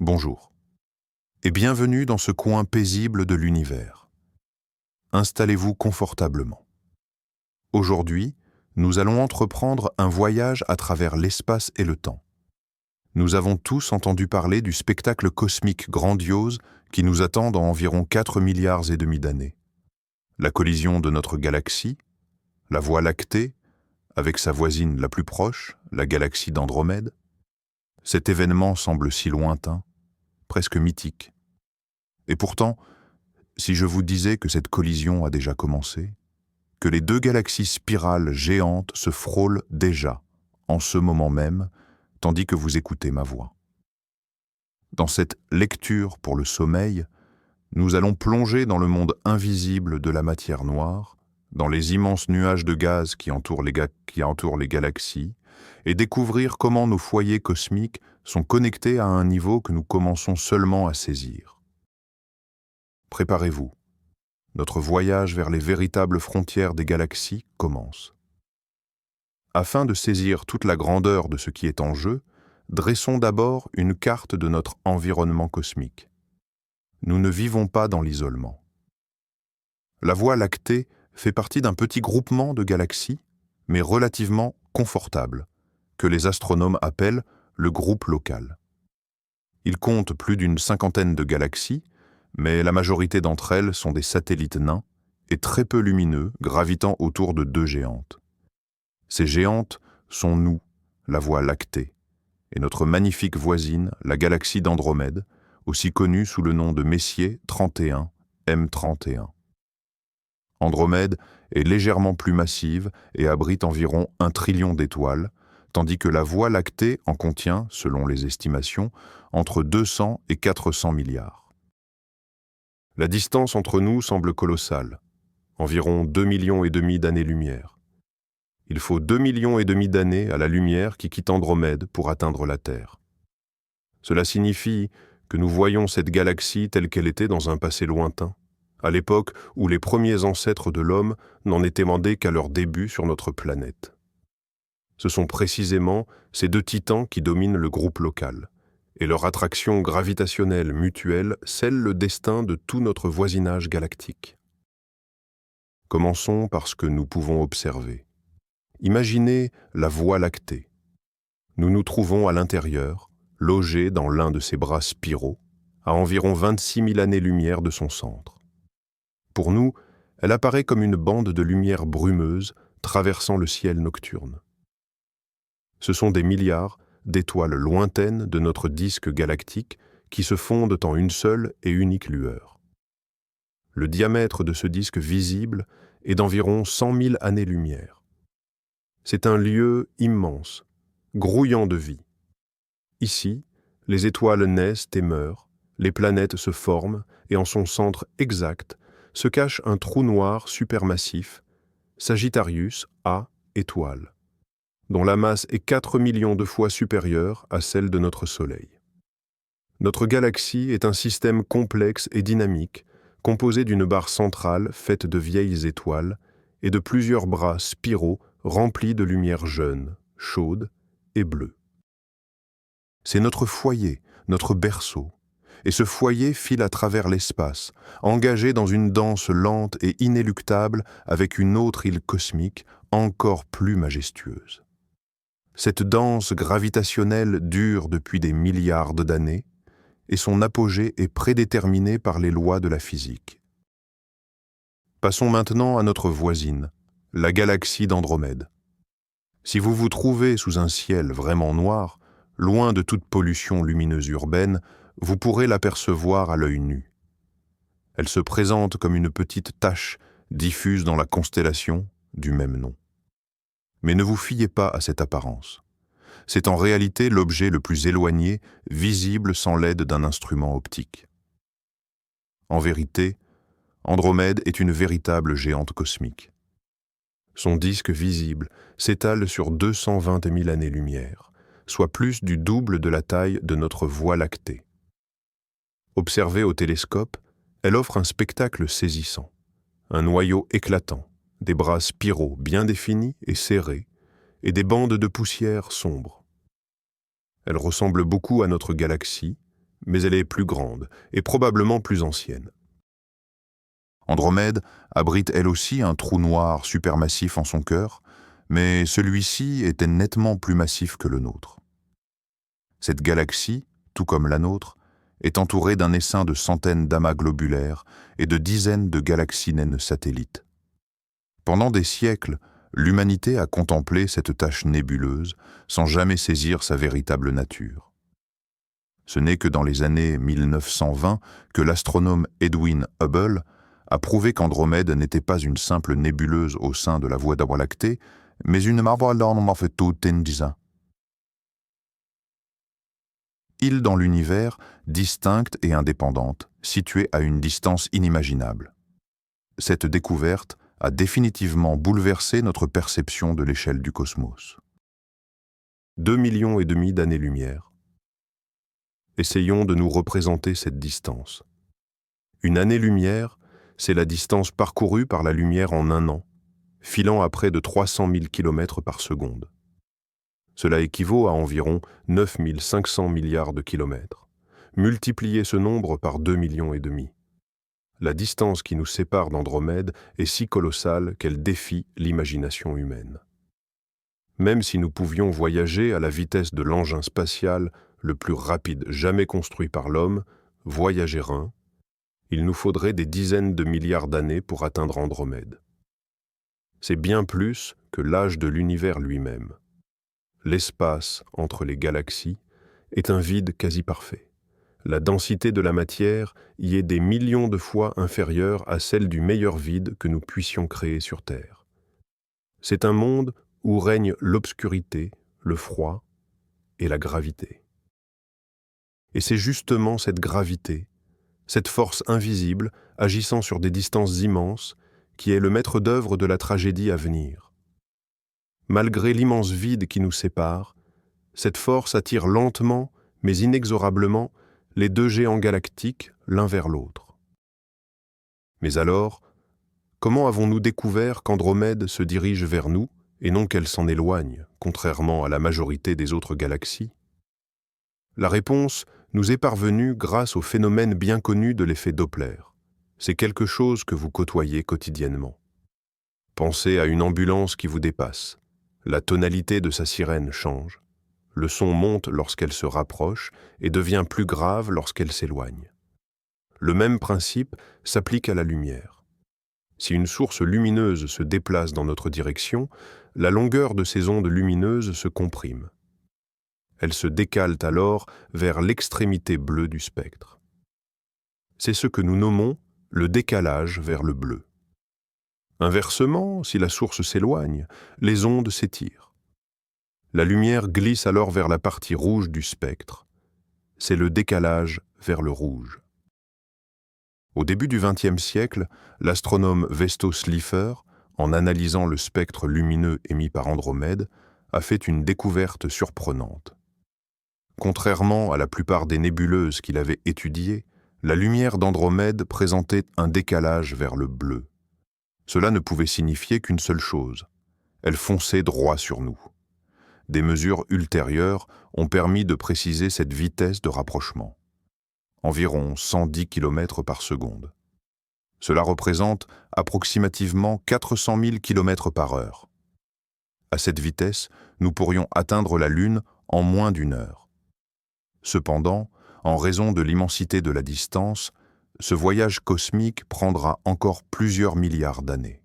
Bonjour, et bienvenue dans ce coin paisible de l'univers. Installez-vous confortablement. Aujourd'hui, nous allons entreprendre un voyage à travers l'espace et le temps. Nous avons tous entendu parler du spectacle cosmique grandiose qui nous attend dans environ 4,5 milliards d'années. La collision de notre galaxie, la Voie lactée, avec sa voisine la plus proche, la galaxie d'Andromède. Cet événement semble si lointain, presque mythique. Et pourtant, si je vous disais que cette collision a déjà commencé, que les deux galaxies spirales géantes se frôlent déjà, en ce moment même, tandis que vous écoutez ma voix. Dans cette lecture pour le sommeil, nous allons plonger dans le monde invisible de la matière noire, dans les immenses nuages de gaz qui entourent les galaxies, et découvrir comment nos foyers cosmiques sont connectés à un niveau que nous commençons seulement à saisir. Préparez-vous. Notre voyage vers les véritables frontières des galaxies commence. Afin de saisir toute la grandeur de ce qui est en jeu, dressons d'abord une carte de notre environnement cosmique. Nous ne vivons pas dans l'isolement. La Voie lactée fait partie d'un petit groupement de galaxies, mais relativement confortable, que les astronomes appellent le groupe local. Il compte plus d'une cinquantaine de galaxies, mais la majorité d'entre elles sont des satellites nains et très peu lumineux, gravitant autour de deux géantes. Ces géantes sont nous, la Voie lactée, et notre magnifique voisine, la galaxie d'Andromède, aussi connue sous le nom de Messier 31 M31. Andromède est légèrement plus massive et abrite environ 1 trillion d'étoiles, tandis que la Voie lactée en contient, selon les estimations, entre 200 et 400 milliards. La distance entre nous semble colossale, environ 2,5 millions d'années-lumière. Il faut 2,5 millions d'années à la lumière qui quitte Andromède pour atteindre la Terre. Cela signifie que nous voyons cette galaxie telle qu'elle était dans un passé lointain, à l'époque où les premiers ancêtres de l'homme n'en étaient demandés qu'à leur début sur notre planète. Ce sont précisément ces deux titans qui dominent le groupe local, et leur attraction gravitationnelle mutuelle scelle le destin de tout notre voisinage galactique. Commençons par ce que nous pouvons observer. Imaginez la Voie lactée. Nous nous trouvons à l'intérieur, logés dans l'un de ses bras spiraux, à environ 26 000 années-lumière de son centre. Pour nous, elle apparaît comme une bande de lumière brumeuse traversant le ciel nocturne. Ce sont des milliards d'étoiles lointaines de notre disque galactique qui se fondent en une seule et unique lueur. Le diamètre de ce disque visible est d'environ 100 000 années-lumière. C'est un lieu immense, grouillant de vie. Ici, les étoiles naissent et meurent, les planètes se forment et en son centre exact se cache un trou noir supermassif, Sagittarius A étoile, dont la masse est 4 millions de fois supérieure à celle de notre Soleil. Notre galaxie est un système complexe et dynamique, composé d'une barre centrale faite de vieilles étoiles et de plusieurs bras spiraux remplis de lumière jeune, chaude et bleue. C'est notre foyer, notre berceau, et ce foyer file à travers l'espace, engagé dans une danse lente et inéluctable avec une autre île cosmique encore plus majestueuse. Cette danse gravitationnelle dure depuis des milliards d'années, et son apogée est prédéterminé par les lois de la physique. Passons maintenant à notre voisine, la galaxie d'Andromède. Si vous vous trouvez sous un ciel vraiment noir, loin de toute pollution lumineuse urbaine, vous pourrez l'apercevoir à l'œil nu. Elle se présente comme une petite tache diffuse dans la constellation du même nom. Mais ne vous fiez pas à cette apparence. C'est en réalité l'objet le plus éloigné, visible sans l'aide d'un instrument optique. En vérité, Andromède est une véritable géante cosmique. Son disque visible s'étale sur 220 000 années-lumière, soit plus du double de la taille de notre Voie lactée. Observée au télescope, elle offre un spectacle saisissant. Un noyau éclatant, des bras spiraux bien définis et serrés, et des bandes de poussière sombres. Elle ressemble beaucoup à notre galaxie, mais elle est plus grande et probablement plus ancienne. Andromède abrite elle aussi un trou noir supermassif en son cœur, mais celui-ci était nettement plus massif que le nôtre. Cette galaxie, tout comme la nôtre, est entourée d'un essaim de centaines d'amas globulaires et de dizaines de galaxies naines satellites. Pendant des siècles, l'humanité a contemplé cette tache nébuleuse sans jamais saisir sa véritable nature. Ce n'est que dans les années 1920 que l'astronome Edwin Hubble a prouvé qu'Andromède n'était pas une simple nébuleuse au sein de la Voie lactée, mais une île dans l'univers, distincte et indépendante, située à une distance inimaginable. Cette découverte a définitivement bouleversé notre perception de l'échelle du cosmos. 2,5 millions d'années-lumière. Essayons de nous représenter cette distance. Une année-lumière, c'est la distance parcourue par la lumière en un an, filant à près de 300 000 km par seconde. Cela équivaut à environ 9 500 milliards de kilomètres. Multipliez ce nombre par 2,5 millions. La distance qui nous sépare d'Andromède est si colossale qu'elle défie l'imagination humaine. Même si nous pouvions voyager à la vitesse de l'engin spatial le plus rapide jamais construit par l'homme, Voyager 1, il nous faudrait des dizaines de milliards d'années pour atteindre Andromède. C'est bien plus que l'âge de l'univers lui-même. L'espace entre les galaxies est un vide quasi parfait. La densité de la matière y est des millions de fois inférieure à celle du meilleur vide que nous puissions créer sur Terre. C'est un monde où règne l'obscurité, le froid et la gravité. Et c'est justement cette gravité, cette force invisible agissant sur des distances immenses, qui est le maître d'œuvre de la tragédie à venir. Malgré l'immense vide qui nous sépare, cette force attire lentement, mais inexorablement, les deux géants galactiques l'un vers l'autre. Mais alors, comment avons-nous découvert qu'Andromède se dirige vers nous et non qu'elle s'en éloigne, contrairement à la majorité des autres galaxies? La réponse nous est parvenue grâce au phénomène bien connu de l'effet Doppler. C'est quelque chose que vous côtoyez quotidiennement. Pensez à une ambulance qui vous dépasse. La tonalité de sa sirène change. Le son monte lorsqu'elle se rapproche et devient plus grave lorsqu'elle s'éloigne. Le même principe s'applique à la lumière. Si une source lumineuse se déplace dans notre direction, la longueur de ces ondes lumineuses se comprime. Elles se décalent alors vers l'extrémité bleue du spectre. C'est ce que nous nommons le décalage vers le bleu. Inversement, si la source s'éloigne, les ondes s'étirent. La lumière glisse alors vers la partie rouge du spectre. C'est le décalage vers le rouge. Au début du XXe siècle, l'astronome Vesto Slipher, en analysant le spectre lumineux émis par Andromède, a fait une découverte surprenante. Contrairement à la plupart des nébuleuses qu'il avait étudiées, la lumière d'Andromède présentait un décalage vers le bleu. Cela ne pouvait signifier qu'une seule chose. Elle fonçait droit sur nous. Des mesures ultérieures ont permis de préciser cette vitesse de rapprochement. Environ 110 km par seconde. Cela représente approximativement 400 000 km par heure. À cette vitesse, nous pourrions atteindre la Lune en moins d'une heure. Cependant, en raison de l'immensité de la distance, ce voyage cosmique prendra encore plusieurs milliards d'années.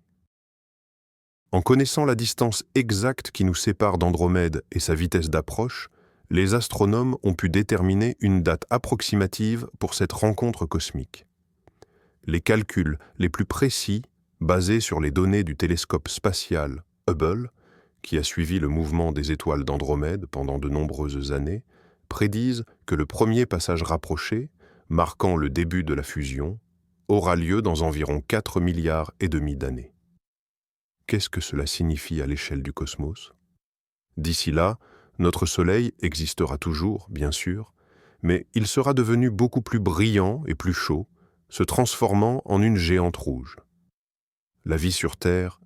En connaissant la distance exacte qui nous sépare d'Andromède et sa vitesse d'approche, les astronomes ont pu déterminer une date approximative pour cette rencontre cosmique. Les calculs les plus précis, basés sur les données du télescope spatial Hubble, qui a suivi le mouvement des étoiles d'Andromède pendant de nombreuses années, prédisent que le premier passage rapproché, marquant le début de la fusion, aura lieu dans environ 4,5 milliards d'années. Qu'est-ce que cela signifie à l'échelle du cosmos? D'ici là, notre Soleil existera toujours, bien sûr, mais il sera devenu beaucoup plus brillant et plus chaud, se transformant en une géante rouge. La vie sur Terre,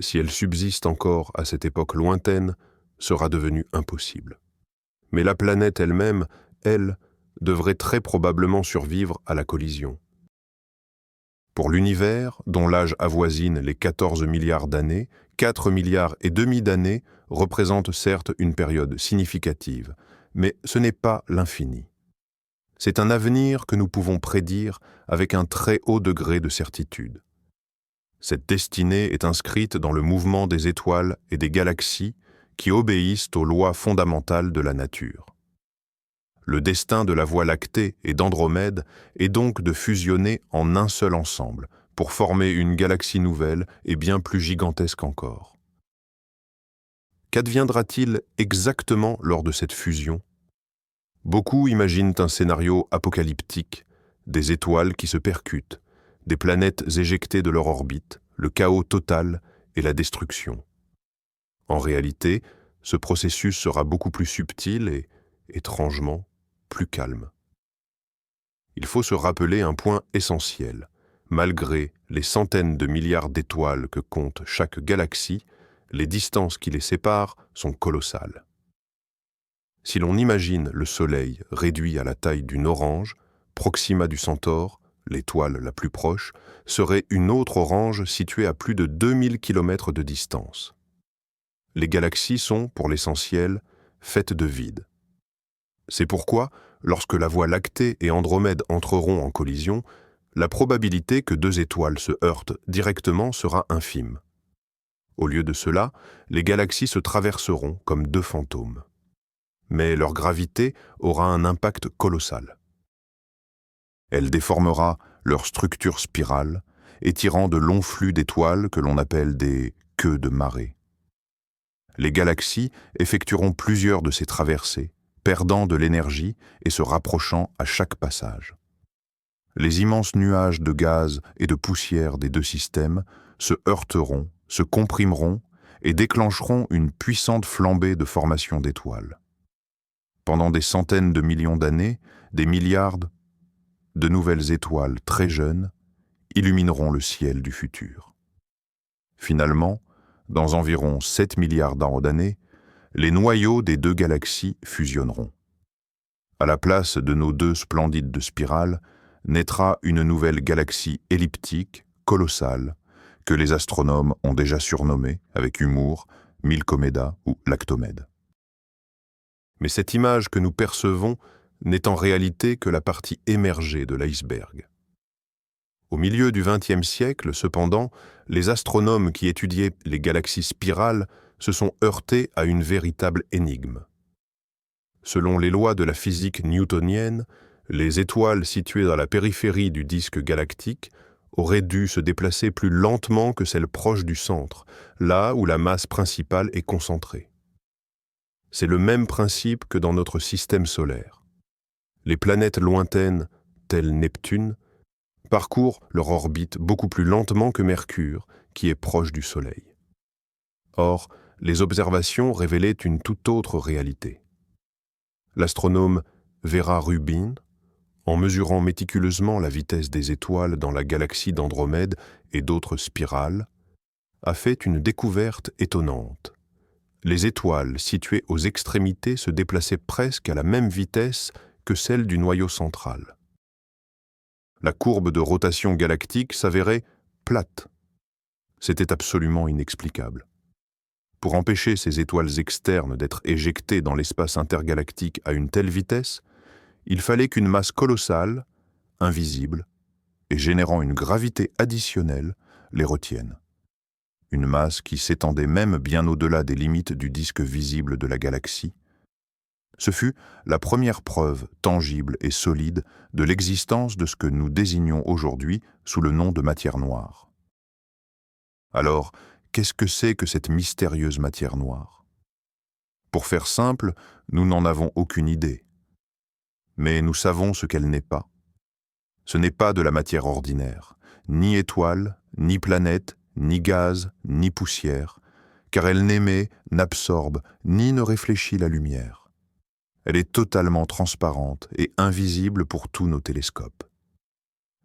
si elle subsiste encore à cette époque lointaine, sera devenue impossible. Mais la planète elle-même, elle, devrait très probablement survivre à la collision. Pour l'univers, dont l'âge avoisine les 14 milliards d'années, 4 milliards et demi d'années représentent certes une période significative, mais ce n'est pas l'infini. C'est un avenir que nous pouvons prédire avec un très haut degré de certitude. Cette destinée est inscrite dans le mouvement des étoiles et des galaxies qui obéissent aux lois fondamentales de la nature. Le destin de la Voie lactée et d'Andromède est donc de fusionner en un seul ensemble pour former une galaxie nouvelle et bien plus gigantesque encore. Qu'adviendra-t-il exactement lors de cette fusion ? Beaucoup imaginent un scénario apocalyptique, des étoiles qui se percutent, des planètes éjectées de leur orbite, le chaos total et la destruction. En réalité, ce processus sera beaucoup plus subtil et, étrangement, plus calme. Il faut se rappeler un point essentiel. Malgré les centaines de milliards d'étoiles que compte chaque galaxie, les distances qui les séparent sont colossales. Si l'on imagine le Soleil réduit à la taille d'une orange, Proxima du Centaure, l'étoile la plus proche, serait une autre orange située à plus de 2000 km de distance. Les galaxies sont, pour l'essentiel, faites de vide. C'est pourquoi, lorsque la Voie lactée et Andromède entreront en collision, la probabilité que deux étoiles se heurtent directement sera infime. Au lieu de cela, les galaxies se traverseront comme deux fantômes. Mais leur gravité aura un impact colossal. Elle déformera leur structure spirale, étirant de longs flux d'étoiles que l'on appelle des queues de marée. Les galaxies effectueront plusieurs de ces traversées, perdant de l'énergie et se rapprochant à chaque passage. Les immenses nuages de gaz et de poussière des deux systèmes se heurteront, se comprimeront et déclencheront une puissante flambée de formation d'étoiles. Pendant des centaines de millions d'années, des milliards de nouvelles étoiles très jeunes illumineront le ciel du futur. Finalement, dans environ 7 milliards d'années, les noyaux des deux galaxies fusionneront. À la place de nos deux splendides de spirale, naîtra une nouvelle galaxie elliptique, colossale, que les astronomes ont déjà surnommée, avec humour, Milkomeda ou Lactomède. Mais cette image que nous percevons n'est en réalité que la partie émergée de l'iceberg. Au milieu du XXe siècle, cependant, les astronomes qui étudiaient les galaxies spirales se sont heurtés à une véritable énigme. Selon les lois de la physique newtonienne, les étoiles situées dans la périphérie du disque galactique auraient dû se déplacer plus lentement que celles proches du centre, là où la masse principale est concentrée. C'est le même principe que dans notre système solaire. Les planètes lointaines, telles Neptune, parcourent leur orbite beaucoup plus lentement que Mercure, qui est proche du Soleil. Or, les observations révélaient une toute autre réalité. L'astronome Vera Rubin, en mesurant méticuleusement la vitesse des étoiles dans la galaxie d'Andromède et d'autres spirales, a fait une découverte étonnante. Les étoiles situées aux extrémités se déplaçaient presque à la même vitesse que celle du noyau central. La courbe de rotation galactique s'avérait plate. C'était absolument inexplicable. Pour empêcher ces étoiles externes d'être éjectées dans l'espace intergalactique à une telle vitesse, il fallait qu'une masse colossale, invisible, et générant une gravité additionnelle, les retienne. Une masse qui s'étendait même bien au-delà des limites du disque visible de la galaxie. Ce fut la première preuve tangible et solide de l'existence de ce que nous désignons aujourd'hui sous le nom de matière noire. Alors, qu'est-ce que c'est que cette mystérieuse matière noire ? Pour faire simple, nous n'en avons aucune idée. Mais nous savons ce qu'elle n'est pas. Ce n'est pas de la matière ordinaire, ni étoile, ni planète, ni gaz, ni poussière, car elle n'émet, n'absorbe, ni ne réfléchit la lumière. Elle est totalement transparente et invisible pour tous nos télescopes.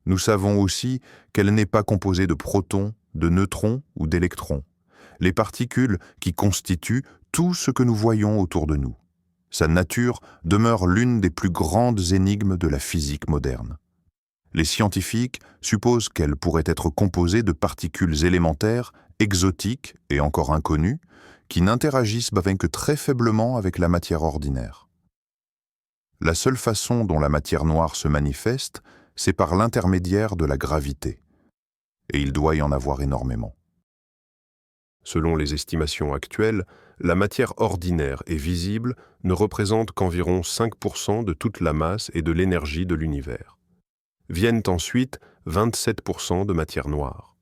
Nous savons aussi qu'elle n'est pas composée de protons, de neutrons ou d'électrons, les particules qui constituent tout ce que nous voyons autour de nous. Sa nature demeure l'une des plus grandes énigmes de la physique moderne. Les scientifiques supposent qu'elle pourrait être composée de particules élémentaires, exotiques et encore inconnues, qui n'interagissent que très faiblement avec la matière ordinaire. La seule façon dont la matière noire se manifeste, c'est par l'intermédiaire de la gravité. Et il doit y en avoir énormément. Selon les estimations actuelles, la matière ordinaire et visible ne représente qu'environ 5% de toute la masse et de l'énergie de l'univers. Viennent ensuite 27% de matière noire.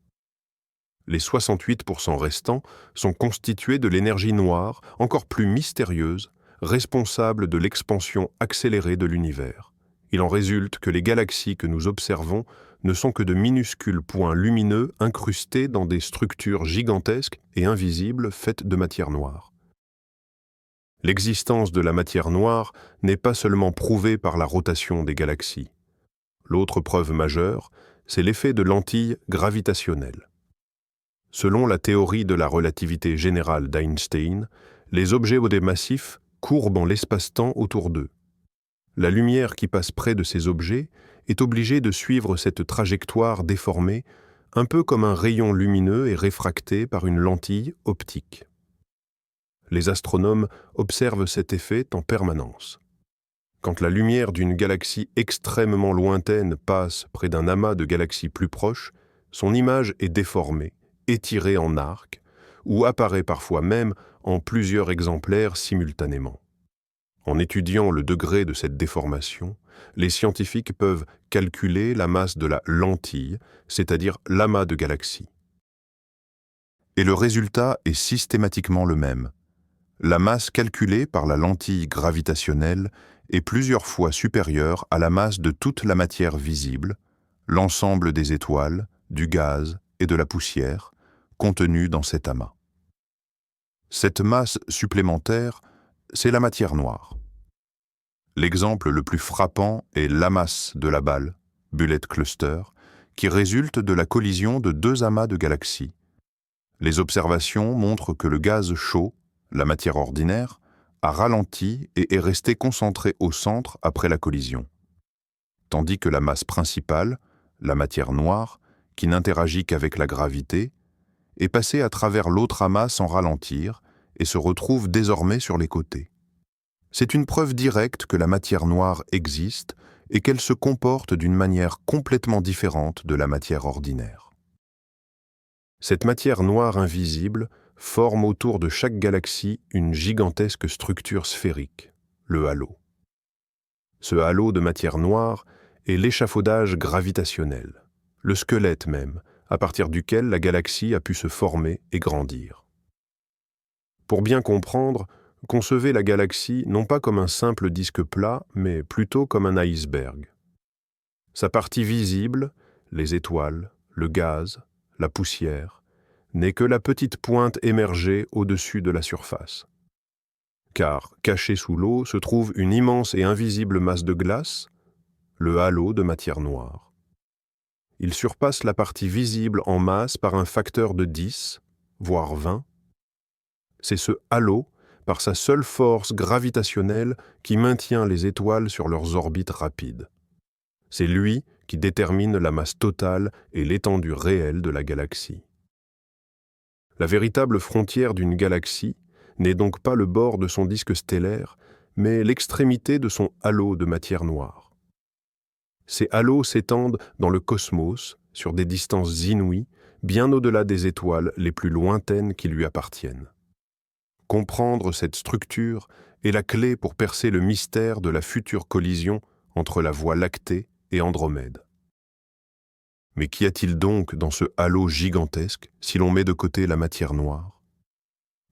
Les 68% restants sont constitués de l'énergie noire, encore plus mystérieuse, responsable de l'expansion accélérée de l'univers. Il en résulte que les galaxies que nous observons ne sont que de minuscules points lumineux incrustés dans des structures gigantesques et invisibles faites de matière noire. L'existence de la matière noire n'est pas seulement prouvée par la rotation des galaxies. L'autre preuve majeure, c'est l'effet de lentilles gravitationnelles. Selon la théorie de la relativité générale d'Einstein, les objets ou des massifs courbent en l'espace-temps autour d'eux. La lumière qui passe près de ces objets est obligée de suivre cette trajectoire déformée, un peu comme un rayon lumineux est réfracté par une lentille optique. Les astronomes observent cet effet en permanence. Quand la lumière d'une galaxie extrêmement lointaine passe près d'un amas de galaxies plus proches, son image est déformée, étirée en arc, ou apparaît parfois même en plusieurs exemplaires simultanément. En étudiant le degré de cette déformation, les scientifiques peuvent calculer la masse de la lentille, c'est-à-dire l'amas de galaxies. Et le résultat est systématiquement le même. La masse calculée par la lentille gravitationnelle est plusieurs fois supérieure à la masse de toute la matière visible, l'ensemble des étoiles, du gaz et de la poussière, contenus dans cet amas. Cette masse supplémentaire, c'est la matière noire. L'exemple le plus frappant est l'amas de la balle, Bullet Cluster, qui résulte de la collision de deux amas de galaxies. Les observations montrent que le gaz chaud, la matière ordinaire, a ralenti et est resté concentré au centre après la collision. Tandis que la masse principale, la matière noire, qui n'interagit qu'avec la gravité, est passée à travers l'autre amas sans ralentir et se retrouve désormais sur les côtés. C'est une preuve directe que la matière noire existe et qu'elle se comporte d'une manière complètement différente de la matière ordinaire. Cette matière noire invisible forme autour de chaque galaxie une gigantesque structure sphérique, le halo. Ce halo de matière noire est l'échafaudage gravitationnel, le squelette même, à partir duquel la galaxie a pu se former et grandir. Pour bien comprendre, concevez la galaxie non pas comme un simple disque plat, mais plutôt comme un iceberg. Sa partie visible, les étoiles, le gaz, la poussière, n'est que la petite pointe émergée au-dessus de la surface. Car, cachée sous l'eau, se trouve une immense et invisible masse de glace, le halo de matière noire. Il surpasse la partie visible en masse par un facteur de 10, voire 20. C'est ce halo, par sa seule force gravitationnelle, qui maintient les étoiles sur leurs orbites rapides. C'est lui qui détermine la masse totale et l'étendue réelle de la galaxie. La véritable frontière d'une galaxie n'est donc pas le bord de son disque stellaire, mais l'extrémité de son halo de matière noire. Ces halos s'étendent dans le cosmos, sur des distances inouïes, bien au-delà des étoiles les plus lointaines qui lui appartiennent. Comprendre cette structure est la clé pour percer le mystère de la future collision entre la Voie lactée et Andromède. Mais qu'y a-t-il donc dans ce halo gigantesque si l'on met de côté la matière noire?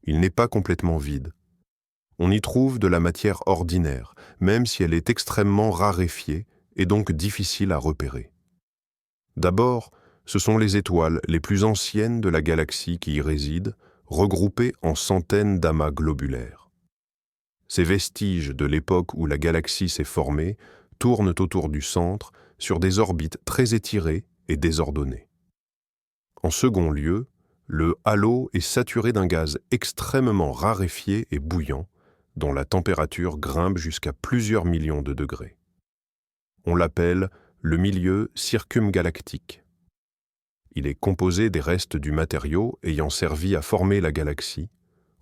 Il n'est pas complètement vide. On y trouve de la matière ordinaire, même si elle est extrêmement raréfiée et donc difficile à repérer. D'abord, ce sont les étoiles les plus anciennes de la galaxie qui y résident, regroupées en centaines d'amas globulaires. Ces vestiges de l'époque où la galaxie s'est formée tournent autour du centre sur des orbites très étirées et désordonnées. En second lieu, le halo est saturé d'un gaz extrêmement raréfié et bouillant, dont la température grimpe jusqu'à plusieurs millions de degrés. On l'appelle le milieu circumgalactique. Il est composé des restes du matériau ayant servi à former la galaxie,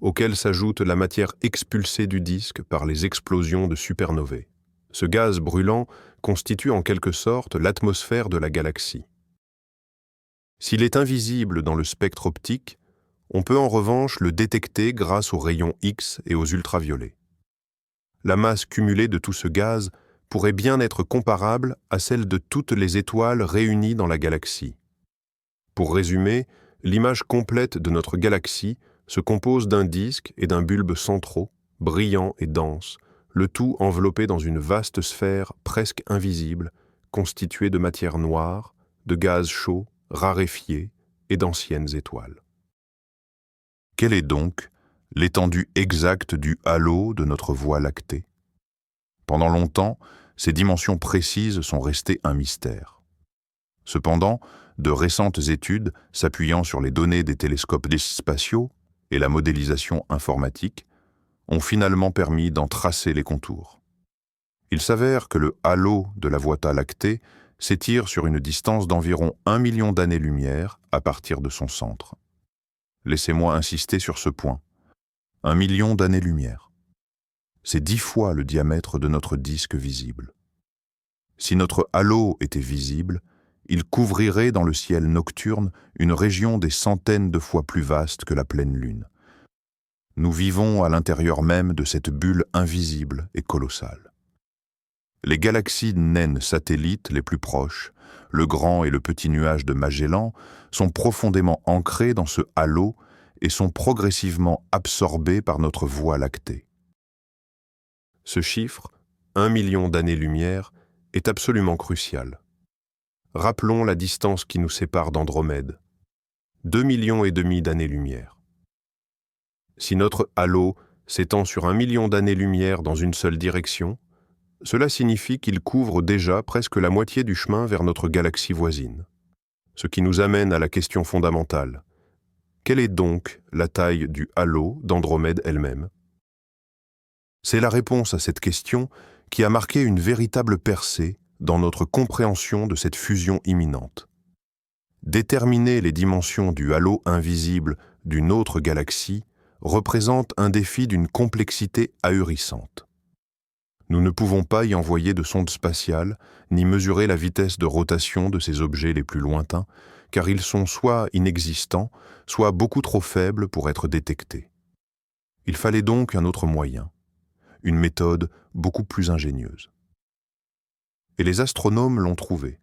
auquel s'ajoute la matière expulsée du disque par les explosions de supernovae. Ce gaz brûlant constitue en quelque sorte l'atmosphère de la galaxie. S'il est invisible dans le spectre optique, on peut en revanche le détecter grâce aux rayons X et aux ultraviolets. La masse cumulée de tout ce gaz pourrait bien être comparable à celle de toutes les étoiles réunies dans la galaxie. Pour résumer, l'image complète de notre galaxie se compose d'un disque et d'un bulbe centraux, brillants et denses, le tout enveloppé dans une vaste sphère presque invisible, constituée de matière noire, de gaz chaud, raréfiés et d'anciennes étoiles. Quelle est donc l'étendue exacte du halo de notre Voie lactée? Pendant longtemps, ces dimensions précises sont restées un mystère. Cependant, de récentes études, s'appuyant sur les données des télescopes spatiaux et la modélisation informatique, ont finalement permis d'en tracer les contours. Il s'avère que le halo de la Voie lactée s'étire sur une distance d'environ 1 million d'années-lumière à partir de son centre. Laissez-moi insister sur ce point. 1 million d'années-lumière. C'est 10 fois le diamètre de notre disque visible. Si notre halo était visible, il couvrirait dans le ciel nocturne une région des centaines de fois plus vaste que la pleine lune. Nous vivons à l'intérieur même de cette bulle invisible et colossale. Les galaxies naines satellites les plus proches, le grand et le petit nuage de Magellan, sont profondément ancrés dans ce halo et sont progressivement absorbés par notre Voie lactée. Ce chiffre, 1 million d'années-lumière, est absolument crucial. Rappelons la distance qui nous sépare d'Andromède, 2,5 millions d'années-lumière. Si notre halo s'étend sur 1 million d'années-lumière dans une seule direction, cela signifie qu'il couvre déjà presque la moitié du chemin vers notre galaxie voisine. Ce qui nous amène à la question fondamentale. Quelle est donc la taille du halo d'Andromède elle-même? C'est la réponse à cette question qui a marqué une véritable percée dans notre compréhension de cette fusion imminente. Déterminer les dimensions du halo invisible d'une autre galaxie représente un défi d'une complexité ahurissante. Nous ne pouvons pas y envoyer de sondes spatiales, ni mesurer la vitesse de rotation de ces objets les plus lointains, car ils sont soit inexistants, soit beaucoup trop faibles pour être détectés. Il fallait donc un autre moyen, une méthode beaucoup plus ingénieuse. Et les astronomes l'ont trouvé.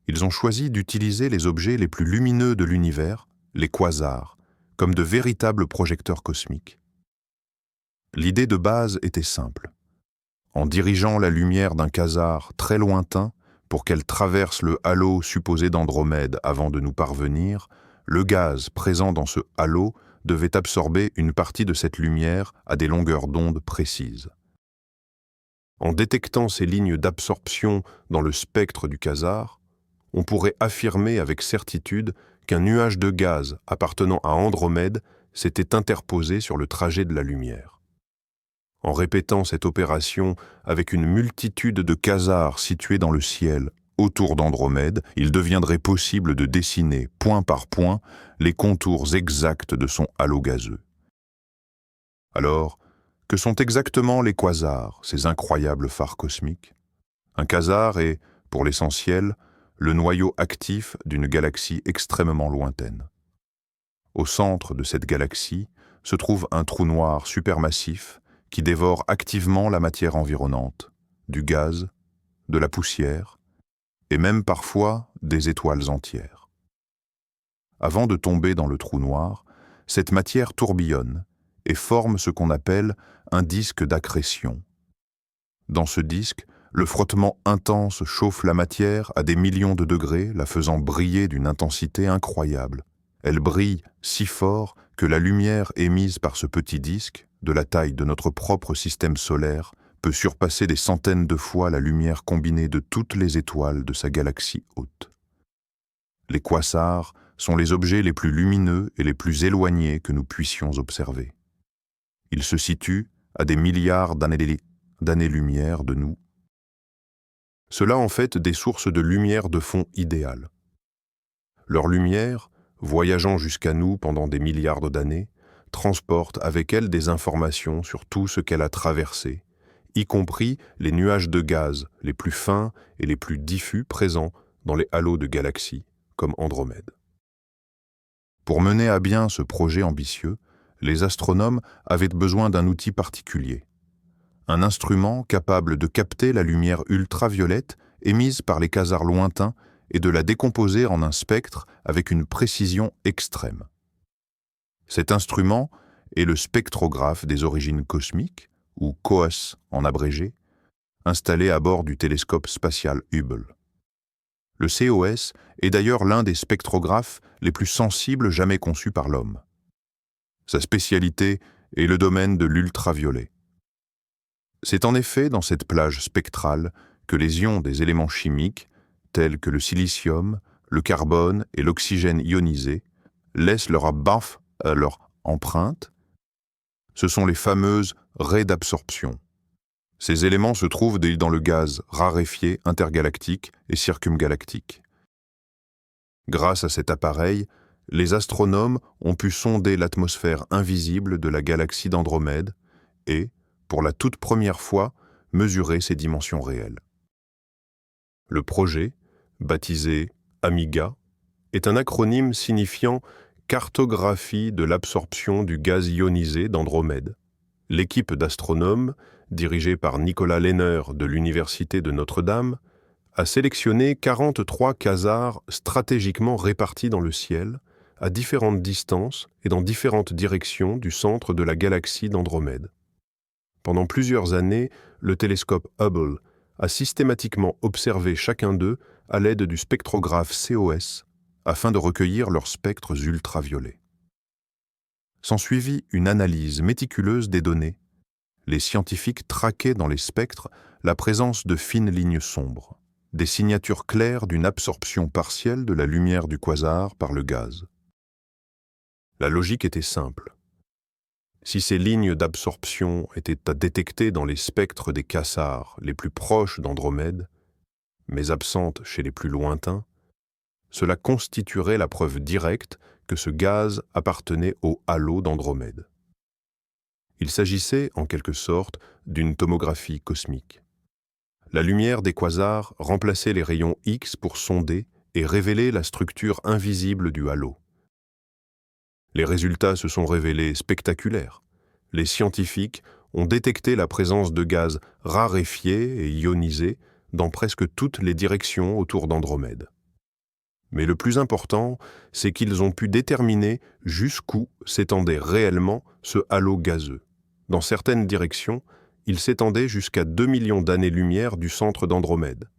Ils ont choisi d'utiliser les objets les plus lumineux de l'univers, les quasars, comme de véritables projecteurs cosmiques. L'idée de base était simple. En dirigeant la lumière d'un quasar très lointain pour qu'elle traverse le halo supposé d'Andromède avant de nous parvenir, le gaz présent dans ce halo devait absorber une partie de cette lumière à des longueurs d'onde précises. En détectant ces lignes d'absorption dans le spectre du quasar, on pourrait affirmer avec certitude qu'un nuage de gaz appartenant à Andromède s'était interposé sur le trajet de la lumière. En répétant cette opération avec une multitude de quasars situés dans le ciel autour d'Andromède, il deviendrait possible de dessiner, point par point, les contours exacts de son halo gazeux. Alors, que sont exactement les quasars, ces incroyables phares cosmiques? Un quasar est, pour l'essentiel, le noyau actif d'une galaxie extrêmement lointaine. Au centre de cette galaxie se trouve un trou noir supermassif qui dévore activement la matière environnante, du gaz, de la poussière, et même parfois des étoiles entières. Avant de tomber dans le trou noir, cette matière tourbillonne et forme ce qu'on appelle un disque d'accrétion. Dans ce disque, le frottement intense chauffe la matière à des millions de degrés, la faisant briller d'une intensité incroyable. Elle brille si fort que la lumière émise par ce petit disque, de la taille de notre propre système solaire, peut surpasser des centaines de fois la lumière combinée de toutes les étoiles de sa galaxie haute. Les quasars sont les objets les plus lumineux et les plus éloignés que nous puissions observer. Ils se situent à des milliards d'années-lumière de nous. Cela en fait des sources de lumière de fond idéales. Leur lumière, voyageant jusqu'à nous pendant des milliards d'années, transporte avec elle des informations sur tout ce qu'elle a traversé, y compris les nuages de gaz les plus fins et les plus diffus présents dans les halos de galaxies, comme Andromède. Pour mener à bien ce projet ambitieux, les astronomes avaient besoin d'un outil particulier. Un instrument capable de capter la lumière ultraviolette émise par les quasars lointains et de la décomposer en un spectre avec une précision extrême. Cet instrument est le spectrographe des origines cosmiques, ou COAS en abrégé, installé à bord du télescope spatial Hubble. Le COS est d'ailleurs l'un des spectrographes les plus sensibles jamais conçus par l'homme. Sa spécialité est le domaine de l'ultraviolet. C'est en effet dans cette plage spectrale que les ions des éléments chimiques, tels que le silicium, le carbone et l'oxygène ionisé, laissent leur empreinte. Ce sont les fameuses raies d'absorption. Ces éléments se trouvent dans le gaz raréfié intergalactique et circumgalactique. Grâce à cet appareil, les astronomes ont pu sonder l'atmosphère invisible de la galaxie d'Andromède et, pour la toute première fois, mesurer ses dimensions réelles. Le projet, baptisé AMIGA, est un acronyme signifiant Cartographie de l'absorption du gaz ionisé d'Andromède. L'équipe d'astronomes, dirigée par Nicolas Lehner de l'Université de Notre-Dame, a sélectionné 43 quasars stratégiquement répartis dans le ciel, à différentes distances et dans différentes directions du centre de la galaxie d'Andromède. Pendant plusieurs années, le télescope Hubble a systématiquement observé chacun d'eux à l'aide du spectrographe COS afin de recueillir leurs spectres ultraviolets. S'ensuivit une analyse méticuleuse des données. Les scientifiques traquaient dans les spectres la présence de fines lignes sombres, des signatures claires d'une absorption partielle de la lumière du quasar par le gaz. La logique était simple. Si ces lignes d'absorption étaient à détecter dans les spectres des quasars les plus proches d'Andromède, mais absentes chez les plus lointains, cela constituerait la preuve directe que ce gaz appartenait au halo d'Andromède. Il s'agissait, en quelque sorte, d'une tomographie cosmique. La lumière des quasars remplaçait les rayons X pour sonder et révéler la structure invisible du halo. Les résultats se sont révélés spectaculaires. Les scientifiques ont détecté la présence de gaz raréfiés et ionisés dans presque toutes les directions autour d'Andromède. Mais le plus important, c'est qu'ils ont pu déterminer jusqu'où s'étendait réellement ce halo gazeux. Dans certaines directions, il s'étendait jusqu'à 2 millions d'années-lumière du centre d'Andromède.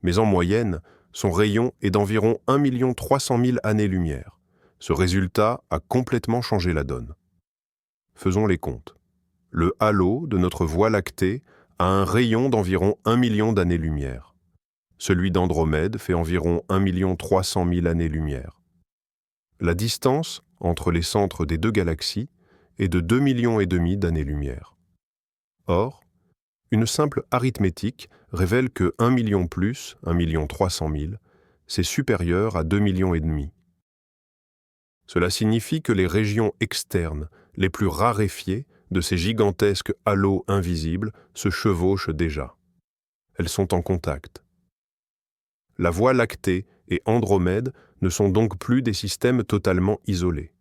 Mais en moyenne, son rayon est d'environ 1 300 000 années-lumière. Ce résultat a complètement changé la donne. Faisons les comptes. Le halo de notre Voie lactée a un rayon d'environ 1 million d'années-lumière. Celui d'Andromède fait environ 1 300 000 années-lumière. La distance entre les centres des deux galaxies est de 2,5 millions d'années-lumière. Or, une simple arithmétique révèle que 1 million plus 1 300 000, c'est supérieur à 2,5 millions. Cela signifie que les régions externes les plus raréfiées de ces gigantesques halos invisibles se chevauchent déjà. Elles sont en contact. La Voie lactée et Andromède ne sont donc plus des systèmes totalement isolés.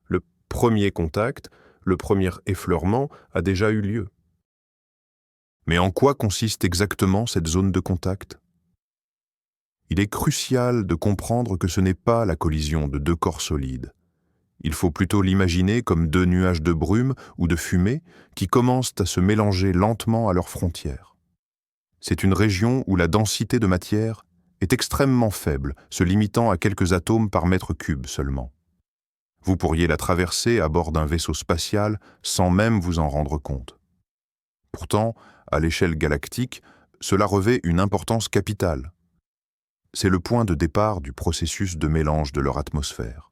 Le premier contact, le premier effleurement a déjà eu lieu. Mais en quoi consiste exactement cette zone de contact ? Il est crucial de comprendre que ce n'est pas la collision de deux corps solides. Il faut plutôt l'imaginer comme deux nuages de brume ou de fumée qui commencent à se mélanger lentement à leurs frontières. C'est une région où la densité de matière est extrêmement faible, se limitant à quelques atomes par mètre cube seulement. Vous pourriez la traverser à bord d'un vaisseau spatial sans même vous en rendre compte. Pourtant, à l'échelle galactique, cela revêt une importance capitale. C'est le point de départ du processus de mélange de leur atmosphère.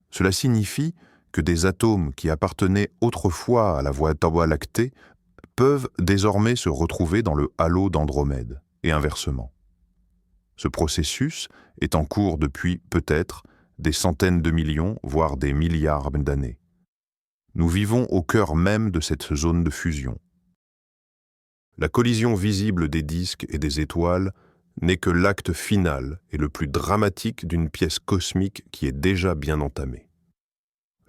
Cela signifie que des atomes qui appartenaient autrefois à la Voie lactée peuvent désormais se retrouver dans le halo d'Andromède, et inversement. Ce processus est en cours depuis peut-être des centaines de millions, voire des milliards d'années. Nous vivons au cœur même de cette zone de fusion. La collision visible des disques et des étoiles n'est que l'acte final et le plus dramatique d'une pièce cosmique qui est déjà bien entamée.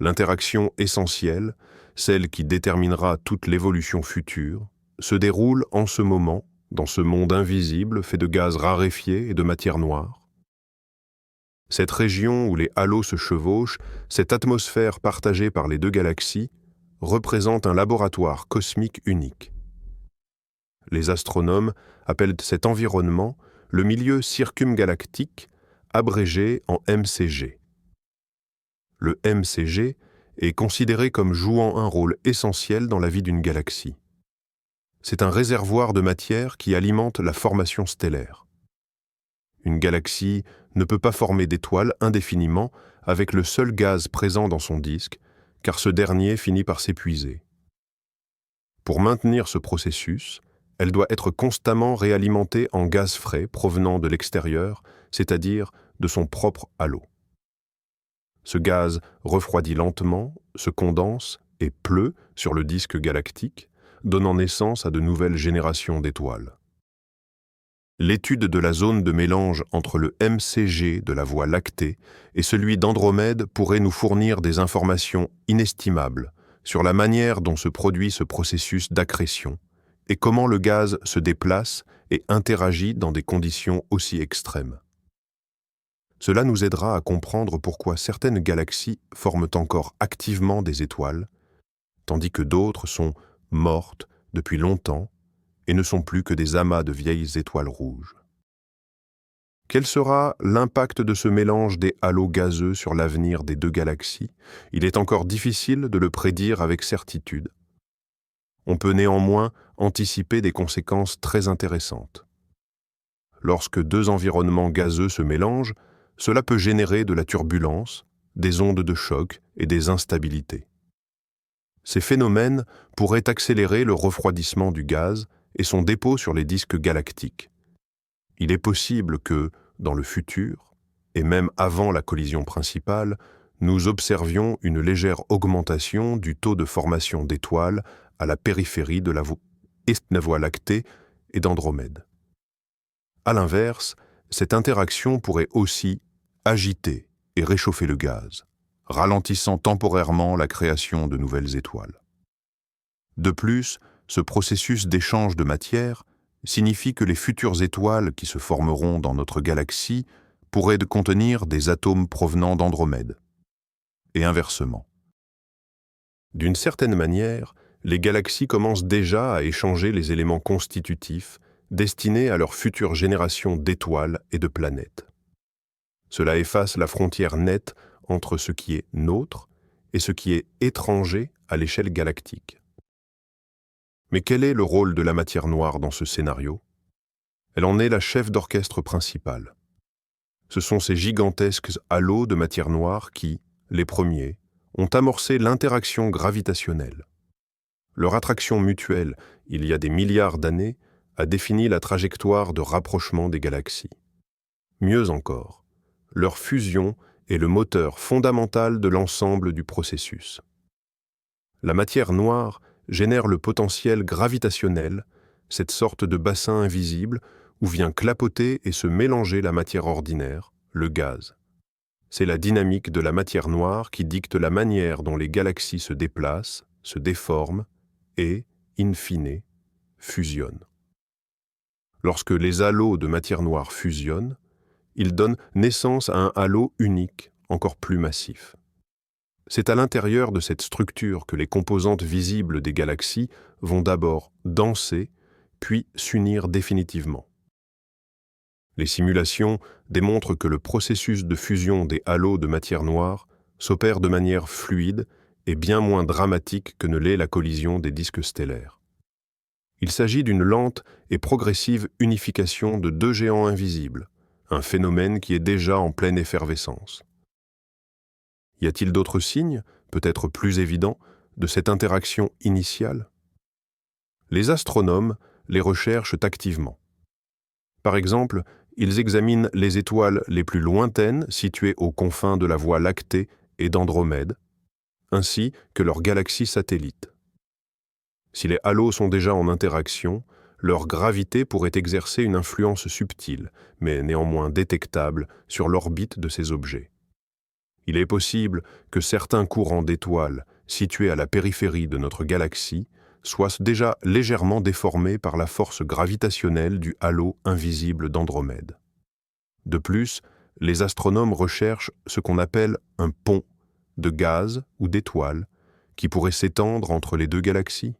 L'interaction essentielle, celle qui déterminera toute l'évolution future, se déroule en ce moment dans ce monde invisible fait de gaz raréfiés et de matière noire. Cette région où les halos se chevauchent, cette atmosphère partagée par les deux galaxies, représente un laboratoire cosmique unique. Les astronomes appellent cet environnement le milieu circumgalactique, abrégé en MCG. Le MCG est considéré comme jouant un rôle essentiel dans la vie d'une galaxie. C'est un réservoir de matière qui alimente la formation stellaire. Une galaxie ne peut pas former d'étoiles indéfiniment avec le seul gaz présent dans son disque, car ce dernier finit par s'épuiser. Pour maintenir ce processus, elle doit être constamment réalimentée en gaz frais provenant de l'extérieur, c'est-à-dire de son propre halo. Ce gaz refroidit lentement, se condense et pleut sur le disque galactique, donnant naissance à de nouvelles générations d'étoiles. L'étude de la zone de mélange entre le MCG de la Voie lactée et celui d'Andromède pourrait nous fournir des informations inestimables sur la manière dont se produit ce processus d'accrétion et comment le gaz se déplace et interagit dans des conditions aussi extrêmes. Cela nous aidera à comprendre pourquoi certaines galaxies forment encore activement des étoiles, tandis que d'autres sont mortes depuis longtemps et ne sont plus que des amas de vieilles étoiles rouges. Quel sera l'impact de ce mélange des halos gazeux sur l'avenir des deux galaxies? Il est encore difficile de le prédire avec certitude. On peut néanmoins anticiper des conséquences très intéressantes. Lorsque deux environnements gazeux se mélangent, cela peut générer de la turbulence, des ondes de choc et des instabilités. Ces phénomènes pourraient accélérer le refroidissement du gaz et son dépôt sur les disques galactiques. Il est possible que, dans le futur, et même avant la collision principale, nous observions une légère augmentation du taux de formation d'étoiles à la périphérie de la Voie lactée et d'Andromède. À l'inverse, cette interaction pourrait aussi agiter et réchauffer le gaz, ralentissant temporairement la création de nouvelles étoiles. De plus, ce processus d'échange de matière signifie que les futures étoiles qui se formeront dans notre galaxie pourraient contenir des atomes provenant d'Andromède, et inversement. D'une certaine manière, les galaxies commencent déjà à échanger les éléments constitutifs destinés à leur future génération d'étoiles et de planètes. Cela efface la frontière nette entre ce qui est nôtre et ce qui est étranger à l'échelle galactique. Mais quel est le rôle de la matière noire dans ce scénario? Elle en est la chef d'orchestre principale. Ce sont ces gigantesques halos de matière noire qui, les premiers, ont amorcé l'interaction gravitationnelle. Leur attraction mutuelle, il y a des milliards d'années, a défini la trajectoire de rapprochement des galaxies. Mieux encore, leur fusion est le moteur fondamental de l'ensemble du processus. La matière noire génère le potentiel gravitationnel, cette sorte de bassin invisible où vient clapoter et se mélanger la matière ordinaire, le gaz. C'est la dynamique de la matière noire qui dicte la manière dont les galaxies se déplacent, se déforment et, in fine, fusionnent. Lorsque les halos de matière noire fusionnent, ils donnent naissance à un halo unique, encore plus massif. C'est à l'intérieur de cette structure que les composantes visibles des galaxies vont d'abord danser, puis s'unir définitivement. Les simulations démontrent que le processus de fusion des halos de matière noire s'opère de manière fluide et bien moins dramatique que ne l'est la collision des disques stellaires. Il s'agit d'une lente et progressive unification de deux géants invisibles, un phénomène qui est déjà en pleine effervescence. Y a-t-il d'autres signes, peut-être plus évident, de cette interaction initiale? Les astronomes les recherchent activement. Par exemple, ils examinent les étoiles les plus lointaines situées aux confins de la Voie lactée et d'Andromède, ainsi que leurs galaxies satellites. Si les halos sont déjà en interaction, leur gravité pourrait exercer une influence subtile, mais néanmoins détectable, sur l'orbite de ces objets. Il est possible que certains courants d'étoiles situés à la périphérie de notre galaxie soient déjà légèrement déformés par la force gravitationnelle du halo invisible d'Andromède. De plus, les astronomes recherchent ce qu'on appelle un pont de gaz ou d'étoiles qui pourrait s'étendre entre les deux galaxies.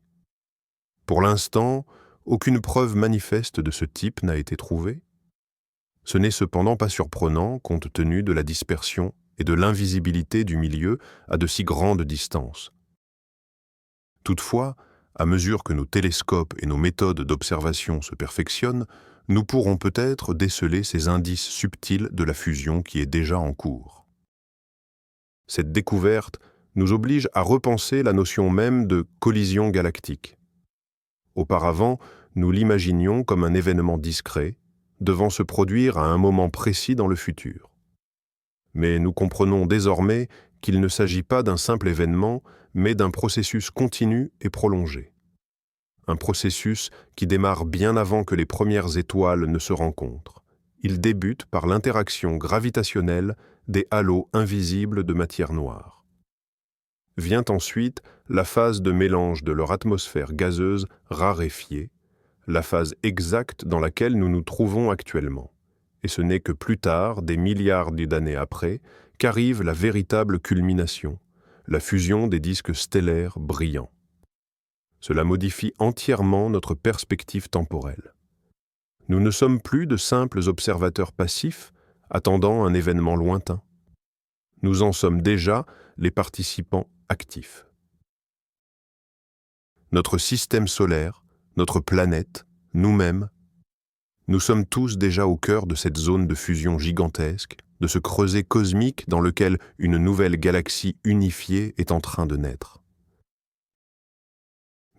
Pour l'instant, aucune preuve manifeste de ce type n'a été trouvée. Ce n'est cependant pas surprenant compte tenu de la dispersion et de l'invisibilité du milieu à de si grandes distances. Toutefois, à mesure que nos télescopes et nos méthodes d'observation se perfectionnent, nous pourrons peut-être déceler ces indices subtils de la fusion qui est déjà en cours. Cette découverte nous oblige à repenser la notion même de collision galactique. Auparavant, nous l'imaginions comme un événement discret, devant se produire à un moment précis dans le futur. Mais nous comprenons désormais qu'il ne s'agit pas d'un simple événement, mais d'un processus continu et prolongé. Un processus qui démarre bien avant que les premières étoiles ne se rencontrent. Il débute par l'interaction gravitationnelle des halos invisibles de matière noire. Vient ensuite la phase de mélange de leur atmosphère gazeuse raréfiée, la phase exacte dans laquelle nous nous trouvons actuellement. Et ce n'est que plus tard, des milliards d'années après, qu'arrive la véritable culmination, la fusion des disques stellaires brillants. Cela modifie entièrement notre perspective temporelle. Nous ne sommes plus de simples observateurs passifs, attendant un événement lointain. Nous en sommes déjà les participants actifs. Notre système solaire, notre planète, nous-mêmes, nous sommes tous déjà au cœur de cette zone de fusion gigantesque, de ce creuset cosmique dans lequel une nouvelle galaxie unifiée est en train de naître.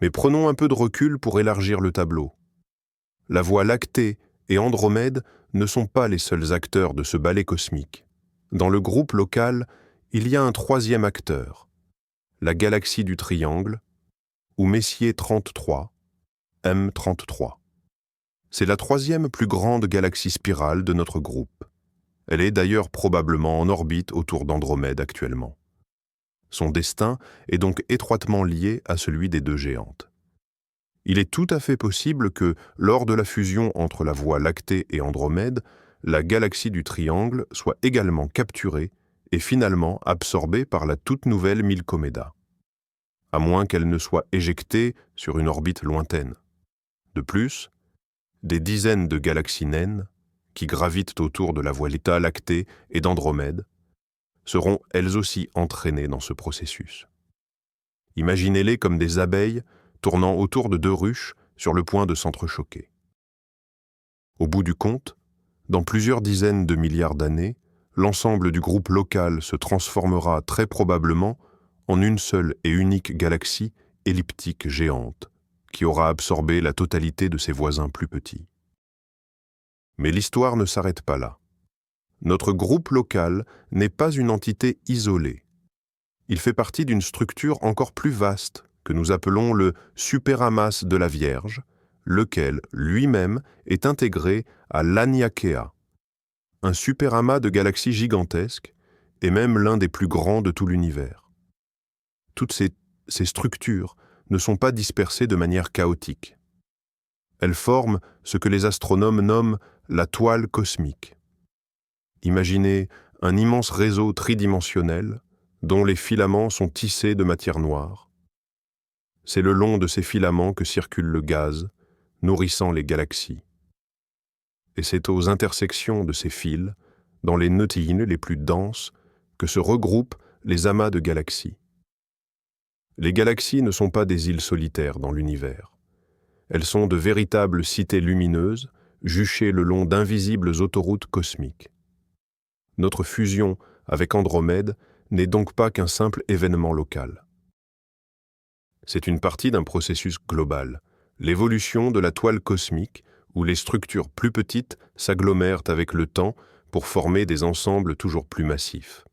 Mais prenons un peu de recul pour élargir le tableau. La Voie lactée et Andromède ne sont pas les seuls acteurs de ce ballet cosmique. Dans le groupe local, il y a un troisième acteur, la galaxie du Triangle, ou Messier 33, M33. C'est la troisième plus grande galaxie spirale de notre groupe. Elle est d'ailleurs probablement en orbite autour d'Andromède actuellement. Son destin est donc étroitement lié à celui des deux géantes. Il est tout à fait possible que, lors de la fusion entre la Voie lactée et Andromède, la galaxie du Triangle soit également capturée et finalement absorbée par la toute nouvelle Milkomeda, à moins qu'elle ne soit éjectée sur une orbite lointaine. De plus, des dizaines de galaxies naines, qui gravitent autour de la Voie lactée et d'Andromède, seront elles aussi entraînées dans ce processus. Imaginez-les comme des abeilles tournant autour de deux ruches sur le point de s'entrechoquer. Au bout du compte, dans plusieurs dizaines de milliards d'années, l'ensemble du groupe local se transformera très probablement en une seule et unique galaxie elliptique géante, qui aura absorbé la totalité de ses voisins plus petits. Mais l'histoire ne s'arrête pas là. Notre groupe local n'est pas une entité isolée. Il fait partie d'une structure encore plus vaste que nous appelons le superamas de la Vierge, lequel lui-même est intégré à l'Aniakea, un superamas de galaxies gigantesques et même l'un des plus grands de tout l'univers. Toutes ces structures ne sont pas dispersées de manière chaotique. Elles forment ce que les astronomes nomment la toile cosmique. Imaginez un immense réseau tridimensionnel dont les filaments sont tissés de matière noire. C'est le long de ces filaments que circule le gaz, nourrissant les galaxies. Et c'est aux intersections de ces fils, dans les neutrines les plus denses, que se regroupent les amas de galaxies. Les galaxies ne sont pas des îles solitaires dans l'univers. Elles sont de véritables cités lumineuses, juchées le long d'invisibles autoroutes cosmiques. Notre fusion avec Andromède n'est donc pas qu'un simple événement local. C'est une partie d'un processus global, l'évolution de la toile cosmique où les structures plus petites s'agglomèrent avec le temps pour former des ensembles toujours plus massifs.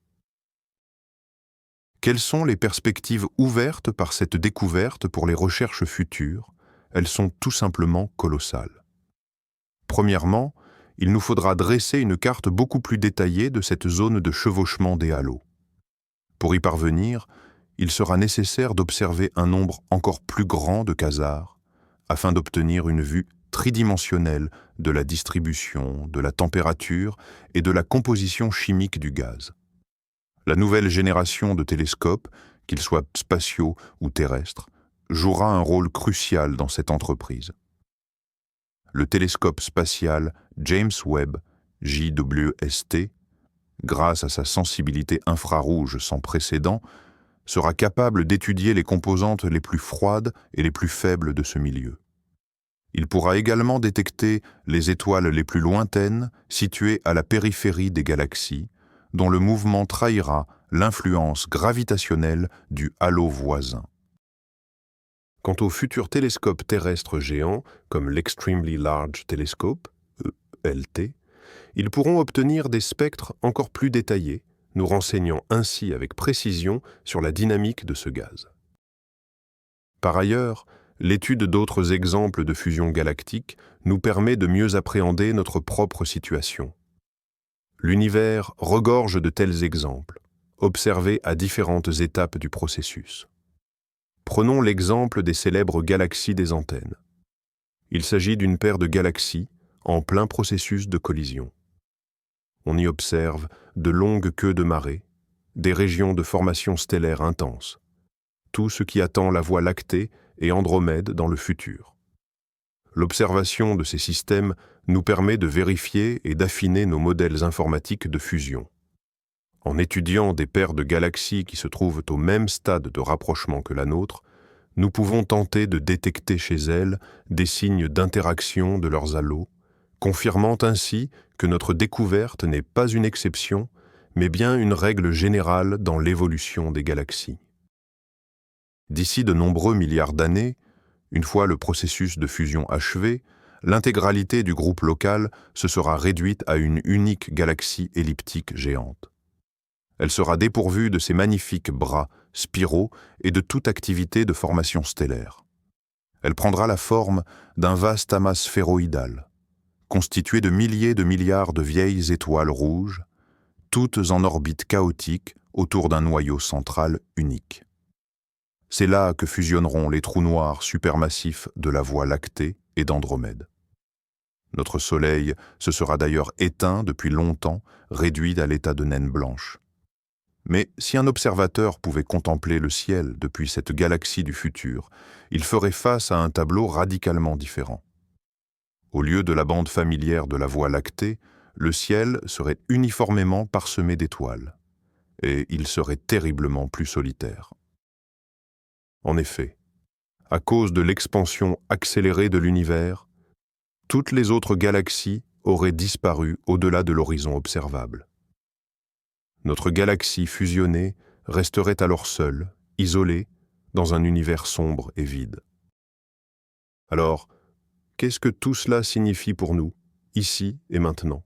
Quelles sont les perspectives ouvertes par cette découverte pour les recherches futures? Elles sont tout simplement colossales. Premièrement, il nous faudra dresser une carte beaucoup plus détaillée de cette zone de chevauchement des halos. Pour y parvenir, il sera nécessaire d'observer un nombre encore plus grand de quasars afin d'obtenir une vue tridimensionnelle de la distribution, de la température et de la composition chimique du gaz. La nouvelle génération de télescopes, qu'ils soient spatiaux ou terrestres, jouera un rôle crucial dans cette entreprise. Le télescope spatial James Webb, JWST, grâce à sa sensibilité infrarouge sans précédent, sera capable d'étudier les composantes les plus froides et les plus faibles de ce milieu. Il pourra également détecter les étoiles les plus lointaines situées à la périphérie des galaxies, dont le mouvement trahira l'influence gravitationnelle du halo voisin. Quant aux futurs télescopes terrestres géants, comme l'Extremely Large Telescope, ELT, ils pourront obtenir des spectres encore plus détaillés, nous renseignant ainsi avec précision sur la dynamique de ce gaz. Par ailleurs, l'étude d'autres exemples de fusion galactique nous permet de mieux appréhender notre propre situation. L'univers regorge de tels exemples, observés à différentes étapes du processus. Prenons l'exemple des célèbres galaxies des antennes. Il s'agit d'une paire de galaxies en plein processus de collision. On y observe de longues queues de marée, des régions de formation stellaire intense, tout ce qui attend la Voie lactée et Andromède dans le futur. L'observation de ces systèmes nous permet de vérifier et d'affiner nos modèles informatiques de fusion. En étudiant des paires de galaxies qui se trouvent au même stade de rapprochement que la nôtre, nous pouvons tenter de détecter chez elles des signes d'interaction de leurs halos, confirmant ainsi que notre découverte n'est pas une exception, mais bien une règle générale dans l'évolution des galaxies. D'ici de nombreux milliards d'années, une fois le processus de fusion achevé, l'intégralité du groupe local se sera réduite à une unique galaxie elliptique géante. Elle sera dépourvue de ses magnifiques bras spiraux et de toute activité de formation stellaire. Elle prendra la forme d'un vaste amas sphéroïdal, constitué de milliers de milliards de vieilles étoiles rouges, toutes en orbite chaotique autour d'un noyau central unique. C'est là que fusionneront les trous noirs supermassifs de la Voie lactée et d'Andromède. Notre Soleil se sera d'ailleurs éteint depuis longtemps, réduit à l'état de naine blanche. Mais si un observateur pouvait contempler le ciel depuis cette galaxie du futur, il ferait face à un tableau radicalement différent. Au lieu de la bande familière de la Voie lactée, le ciel serait uniformément parsemé d'étoiles, et il serait terriblement plus solitaire. En effet, à cause de l'expansion accélérée de l'univers, toutes les autres galaxies auraient disparu au-delà de l'horizon observable. Notre galaxie fusionnée resterait alors seule, isolée, dans un univers sombre et vide. Alors, qu'est-ce que tout cela signifie pour nous, ici et maintenant?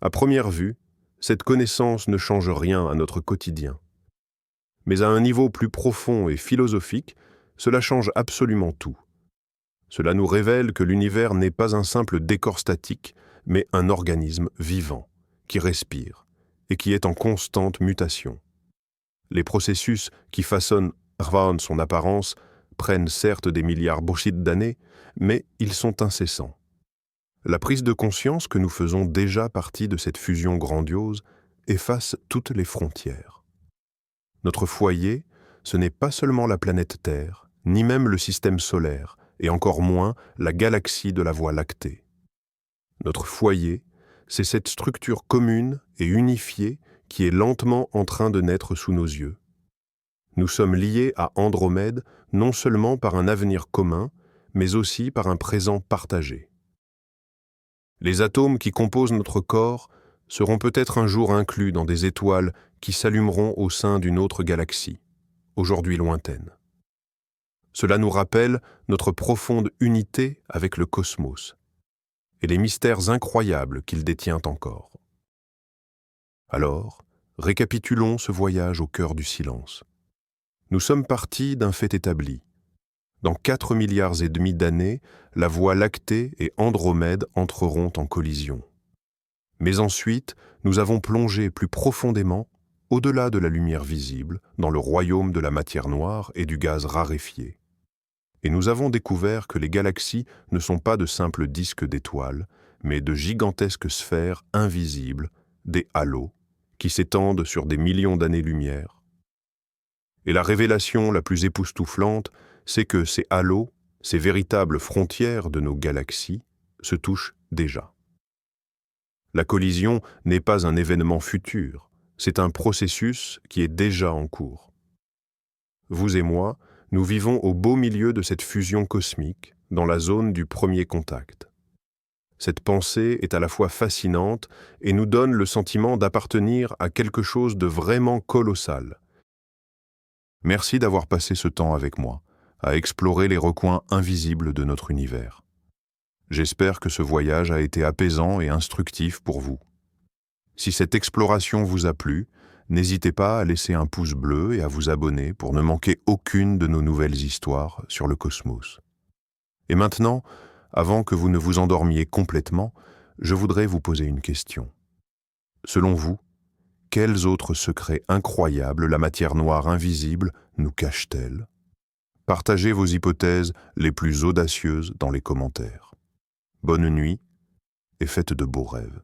À première vue, cette connaissance ne change rien à notre quotidien. Mais à un niveau plus profond et philosophique, cela change absolument tout. Cela nous révèle que l'univers n'est pas un simple décor statique, mais un organisme vivant, qui respire et qui est en constante mutation. Les processus qui façonnent son apparence prennent certes des milliards d'années, mais ils sont incessants. La prise de conscience que nous faisons déjà partie de cette fusion grandiose efface toutes les frontières. Notre foyer, ce n'est pas seulement la planète Terre, ni même le système solaire, et encore moins la galaxie de la Voie lactée. Notre foyer, c'est cette structure commune et unifiée qui est lentement en train de naître sous nos yeux. Nous sommes liés à Andromède non seulement par un avenir commun, mais aussi par un présent partagé. Les atomes qui composent notre corps seront peut-être un jour inclus dans des étoiles qui s'allumeront au sein d'une autre galaxie, aujourd'hui lointaine. Cela nous rappelle notre profonde unité avec le cosmos et les mystères incroyables qu'il détient encore. Alors, récapitulons ce voyage au cœur du silence. Nous sommes partis d'un fait établi. Dans 4,5 milliards d'années, la Voie lactée et Andromède entreront en collision. Mais ensuite, nous avons plongé plus profondément, au-delà de la lumière visible, dans le royaume de la matière noire et du gaz raréfié. Et nous avons découvert que les galaxies ne sont pas de simples disques d'étoiles, mais de gigantesques sphères invisibles, des halos, qui s'étendent sur des millions d'années-lumière. Et la révélation la plus époustouflante, c'est que ces halos, ces véritables frontières de nos galaxies, se touchent déjà. La collision n'est pas un événement futur, c'est un processus qui est déjà en cours. Vous et moi, nous vivons au beau milieu de cette fusion cosmique, dans la zone du premier contact. Cette pensée est à la fois fascinante et nous donne le sentiment d'appartenir à quelque chose de vraiment colossal. Merci d'avoir passé ce temps avec moi, à explorer les recoins invisibles de notre univers. J'espère que ce voyage a été apaisant et instructif pour vous. Si cette exploration vous a plu, n'hésitez pas à laisser un pouce bleu et à vous abonner pour ne manquer aucune de nos nouvelles histoires sur le cosmos. Et maintenant, avant que vous ne vous endormiez complètement, je voudrais vous poser une question. Selon vous, quels autres secrets incroyables la matière noire invisible nous cache-t-elle? Partagez vos hypothèses les plus audacieuses dans les commentaires. Bonne nuit et faites de beaux rêves.